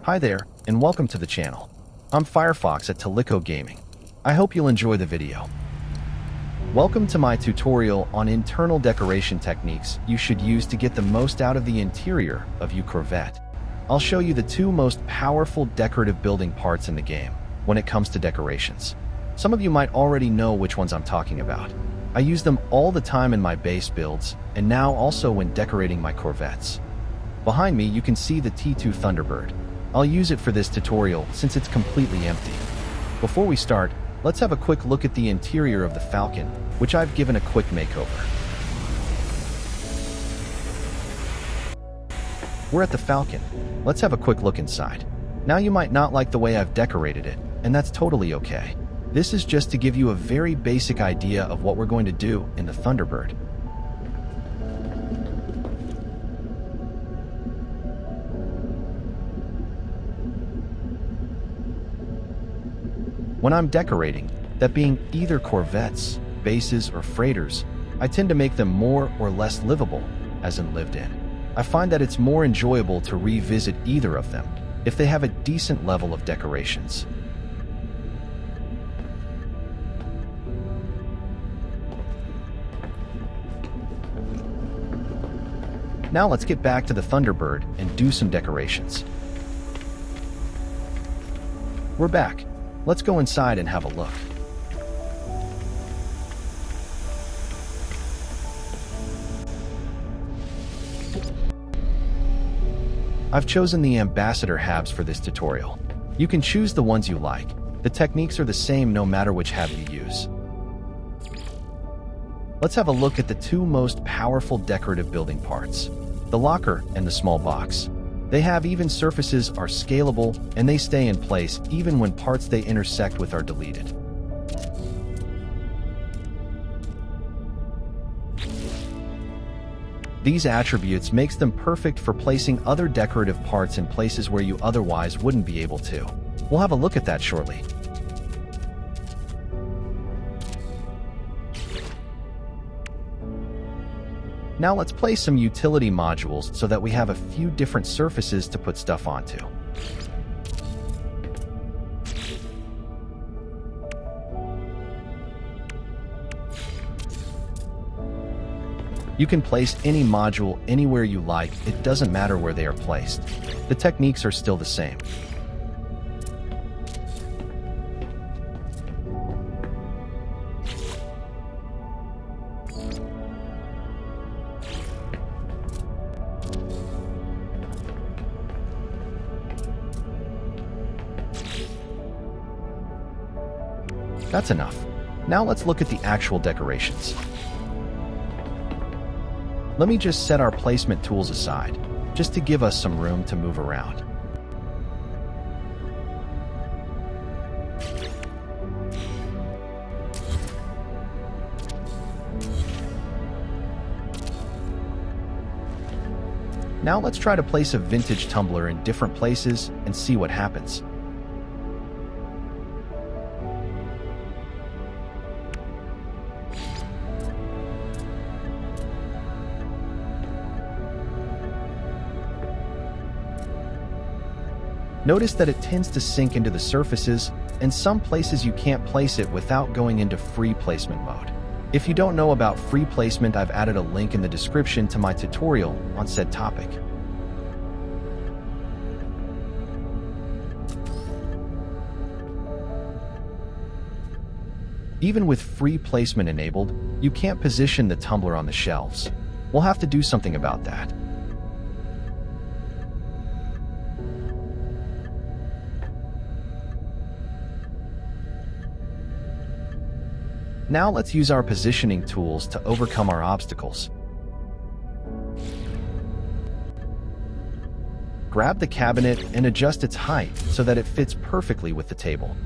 Hi there, and welcome to the channel. I'm Firefox at Tulikko Gaming. I hope you'll enjoy the video. Welcome to my tutorial on internal decoration techniques you should use to get the most out of the interior of your Corvette. I'll show you the two most powerful decorative building parts in the game when it comes to decorations. Some of you might already know which ones I'm talking about. I use them all the time in my base builds, and now also when decorating my Corvettes. Behind me, you can see the T2 Thunderbird. I'll use it for this tutorial since it's completely empty. Before we start, let's have a quick look at the interior of the Falcon, which I've given a quick makeover. We're at the Falcon. Let's have a quick look inside. Now you might not like the way I've decorated it, and that's totally okay. This is just to give you a very basic idea of what we're going to do in the Thunderbird. When I'm decorating, that being either Corvettes, bases, or freighters, I tend to make them more or less livable, as in lived in. I find that it's more enjoyable to revisit either of them if they have a decent level of decorations. Now let's get back to the Thunderbird and do some decorations. We're back. Let's go inside and have a look. I've chosen the Ambassador habs for this tutorial. You can choose the ones you like. The techniques are the same no matter which hab you use. Let's have a look at the two most powerful decorative building parts, the locker and the small box. They have even surfaces, are scalable, and they stay in place even when parts they intersect with are deleted. These attributes makes them perfect for placing other decorative parts in places where you otherwise wouldn't be able to. We'll have a look at that shortly. Now let's place some utility modules so that we have a few different surfaces to put stuff onto. You can place any module anywhere you like, it doesn't matter where they are placed. The techniques are still the same. That's enough. Now let's look at the actual decorations. Let me just set our placement tools aside, just to give us some room to move around. Now let's try to place a vintage tumbler in different places and see what happens. Notice that it tends to sink into the surfaces, and some places you can't place it without going into free placement mode. If you don't know about free placement, I've added a link in the description to my tutorial on said topic. Even with free placement enabled, you can't position the tumbler on the shelves. We'll have to do something about that. Now let's use our positioning tools to overcome our obstacles. Grab the cabinet and adjust its height so that it fits perfectly with the table.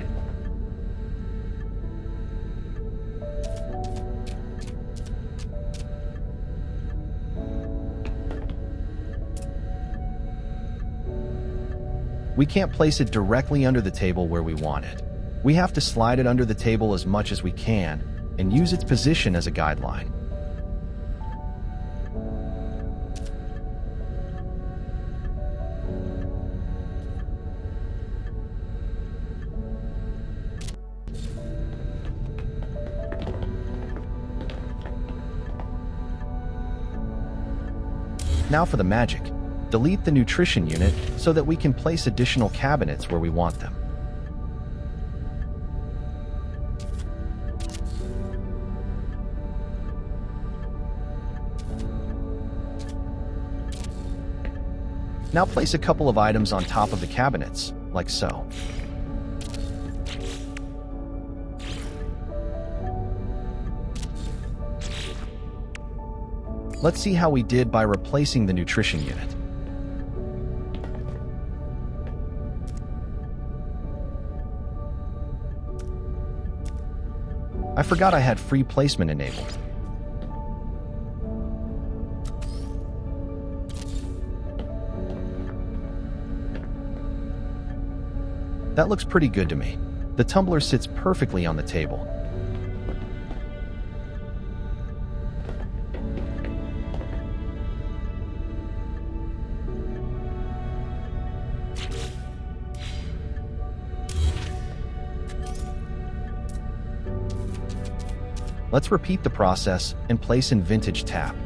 We can't place it directly under the table where we want it. We have to slide it under the table as much as we can and use its position as a guideline. Now for the magic. Delete the nutrition unit so that we can place additional cabinets where we want them. Now place a couple of items on top of the cabinets, like so. Let's see how we did by replacing the nutrition unit. I forgot I had free placement enabled. That looks pretty good to me. The tumbler sits perfectly on the table. Let's repeat the process and place in vintage tap.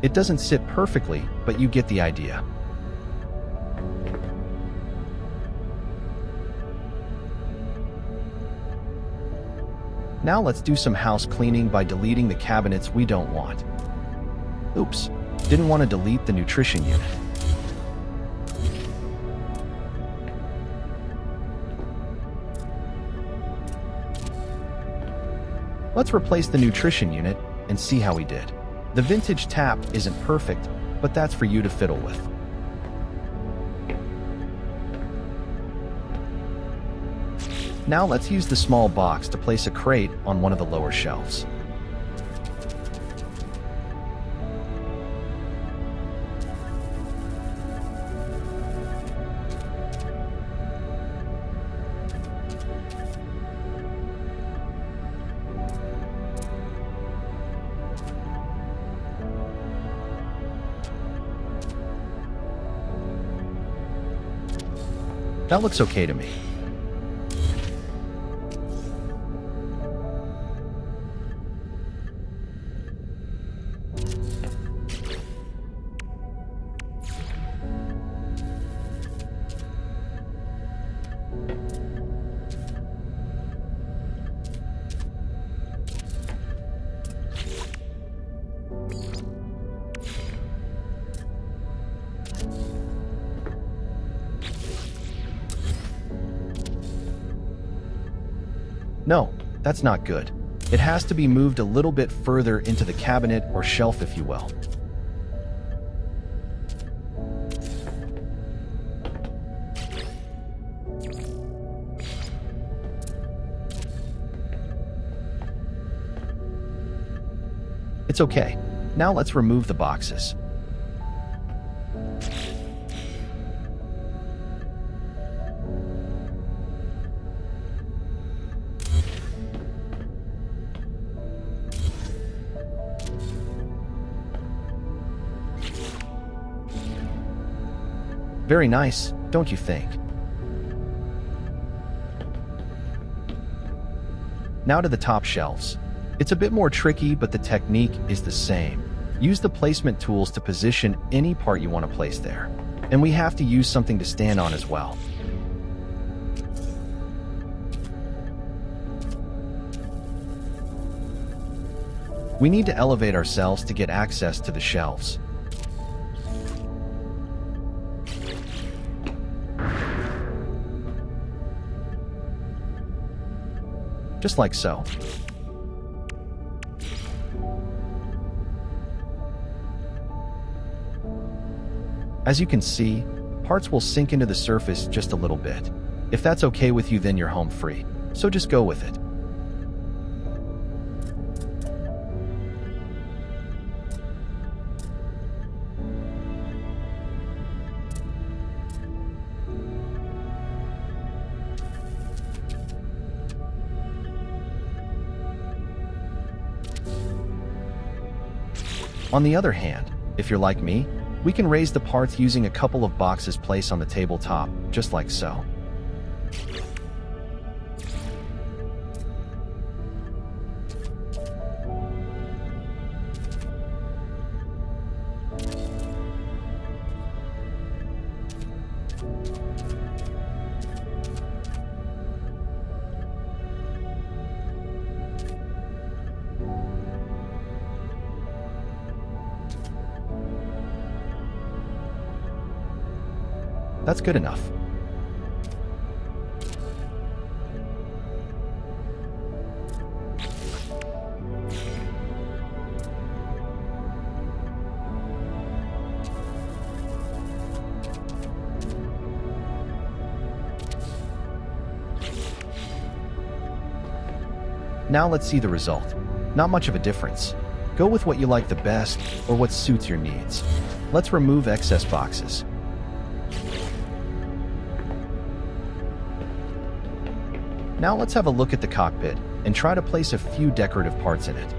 It doesn't sit perfectly, but you get the idea. Now let's do some house cleaning by deleting the cabinets we don't want. Oops, didn't want to delete the nutrition unit. Let's replace the nutrition unit and see how we did. The vintage tap isn't perfect, but that's for you to fiddle with. Now let's use the small box to place a crate on one of the lower shelves. That looks okay to me. No, that's not good. It has to be moved a little bit further into the cabinet or shelf, if you will. It's okay. Now let's remove the boxes. Very nice, don't you think? Now to the top shelves. It's a bit more tricky, but the technique is the same. Use the placement tools to position any part you want to place there. And we have to use something to stand on as well. We need to elevate ourselves to get access to the shelves. Just like so. As you can see, parts will sink into the surface just a little bit. If that's okay with you, then you're home free. So just go with it. On the other hand, if you're like me, we can raise the parts using a couple of boxes placed on the tabletop, just like so. That's good enough. Now let's see the result. Not much of a difference. Go with what you like the best or what suits your needs. Let's remove excess boxes. Now let's have a look at the cockpit and try to place a few decorative parts in it.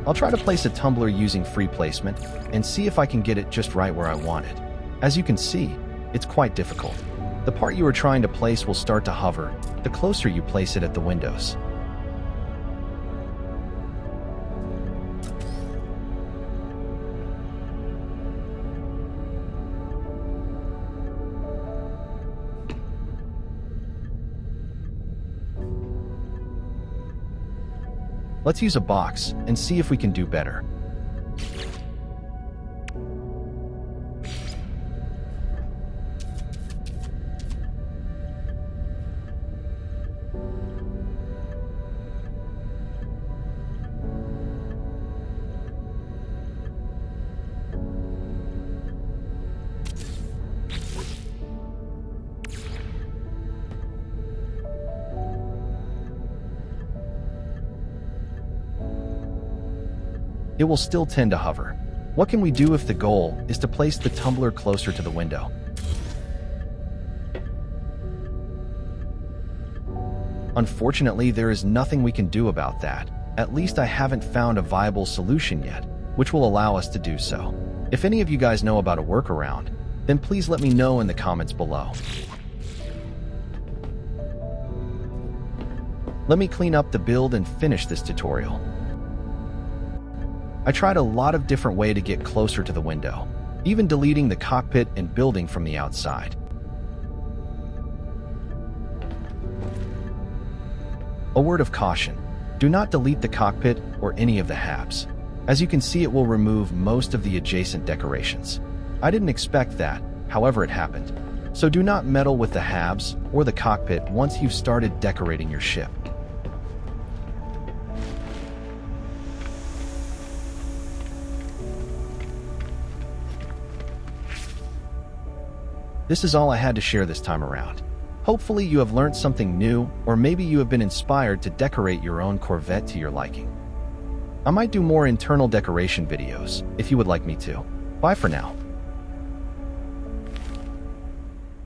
I'll try to place a tumbler using free placement and see if I can get it just right where I want it. As you can see, it's quite difficult. The part you are trying to place will start to hover the closer you place it at the windows. Let's use a box and see if we can do better. It will still tend to hover. What can we do if the goal is to place the tumbler closer to the window? Unfortunately, there is nothing we can do about that. At least I haven't found a viable solution yet, which will allow us to do so. If any of you guys know about a workaround, then please let me know in the comments below. Let me clean up the build and finish this tutorial. I tried a lot of different ways to get closer to the window, even deleting the cockpit and building from the outside. A word of caution, do not delete the cockpit or any of the habs. As you can see, it will remove most of the adjacent decorations. I didn't expect that, however it happened. So do not meddle with the habs or the cockpit once you've started decorating your ship. This is all I had to share this time around. Hopefully you have learned something new, or maybe you have been inspired to decorate your own Corvette to your liking. I might do more internal decoration videos, if you would like me to. Bye for now.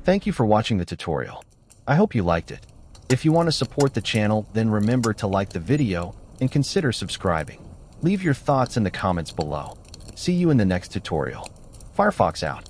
Thank you for watching the tutorial. I hope you liked it. If you want to support the channel, then remember to like the video and consider subscribing. Leave your thoughts in the comments below. See you in the next tutorial. Firefox out.